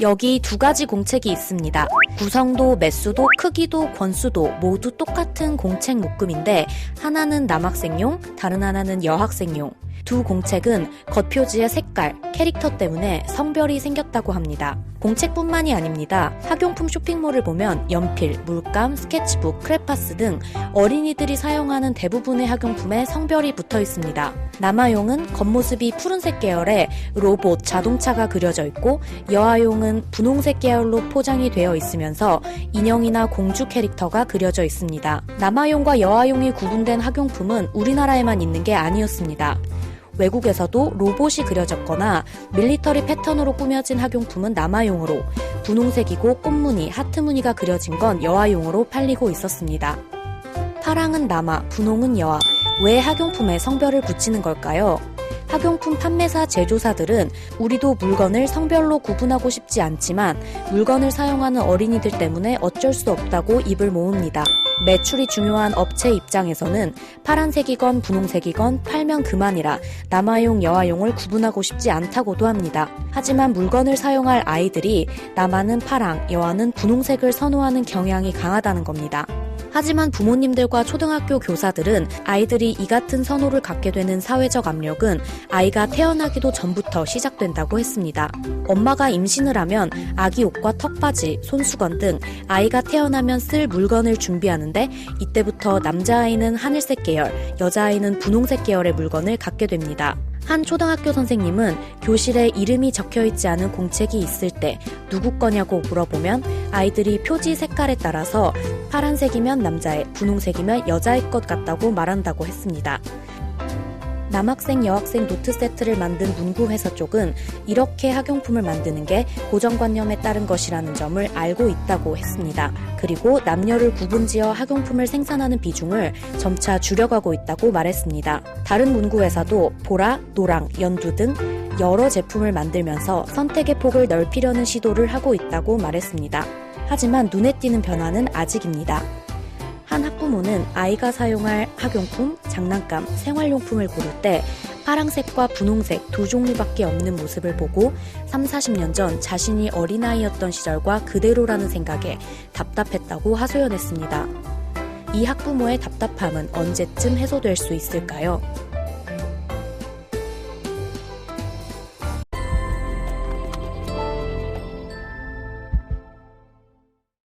여기 두 가지 공책이 있습니다. 구성도, 매수도, 크기도, 권수도 모두 똑같은 공책 묶음인데 하나는 남학생용, 다른 하나는 여학생용. 두 공책은 겉표지의 색깔, 캐릭터 때문에 성별이 생겼다고 합니다. 공책뿐만이 아닙니다. 학용품 쇼핑몰을 보면 연필, 물감, 스케치북, 크레파스 등 어린이들이 사용하는 대부분의 학용품에 성별이 붙어 있습니다. 남아용은 겉모습이 푸른색 계열의 로봇, 자동차가 그려져 있고 여아용은 분홍색 계열로 포장이 되어 있으면서 인형이나 공주 캐릭터가 그려져 있습니다. 남아용과 여아용이 구분된 학용품은 우리나라에만 있는 게 아니었습니다. 외국에서도 로봇이 그려졌거나 밀리터리 패턴으로 꾸며진 학용품은 남아용으로, 분홍색이고 꽃무늬, 하트무늬가 그려진 건 여아용으로 팔리고 있었습니다. 파랑은 남아, 분홍은 여아. 왜 학용품에 성별을 붙이는 걸까요? 학용품 판매사 제조사들은 우리도 물건을 성별로 구분하고 싶지 않지만 물건을 사용하는 어린이들 때문에 어쩔 수 없다고 입을 모읍니다. 매출이 중요한 업체 입장에서는 파란색이건 분홍색이건 팔면 그만이라 남아용, 여아용을 구분하고 싶지 않다고도 합니다. 하지만 물건을 사용할 아이들이 남아는 파랑, 여아는 분홍색을 선호하는 경향이 강하다는 겁니다. 하지만 부모님들과 초등학교 교사들은 아이들이 이 같은 선호를 갖게 되는 사회적 압력은 아이가 태어나기도 전부터 시작된다고 했습니다. 엄마가 임신을 하면 아기 옷과 턱받이, 손수건 등 아이가 태어나면 쓸 물건을 준비하는데 이때부터 남자아이는 하늘색 계열, 여자아이는 분홍색 계열의 물건을 갖게 됩니다. 한 초등학교 선생님은 교실에 이름이 적혀있지 않은 공책이 있을 때 누구 거냐고 물어보면 아이들이 표지 색깔에 따라서 파란색이면 남자애, 분홍색이면 여자애 것 같다고 말한다고 했습니다. 남학생, 여학생 노트 세트를 만든 문구회사 쪽은 이렇게 학용품을 만드는 게 고정관념에 따른 것이라는 점을 알고 있다고 했습니다. 그리고 남녀를 구분지어 학용품을 생산하는 비중을 점차 줄여가고 있다고 말했습니다. 다른 문구회사도 보라, 노랑, 연두 등 여러 제품을 만들면서 선택의 폭을 넓히려는 시도를 하고 있다고 말했습니다. 하지만 눈에 띄는 변화는 아직입니다. 한 학부모는 아이가 사용할 학용품, 장난감, 생활용품을 고를 때 파랑색과 분홍색 두 종류밖에 없는 모습을 보고 30-40년 전 자신이 어린아이였던 시절과 그대로라는 생각에 답답했다고 하소연했습니다. 이 학부모의 답답함은 언제쯤 해소될 수 있을까요?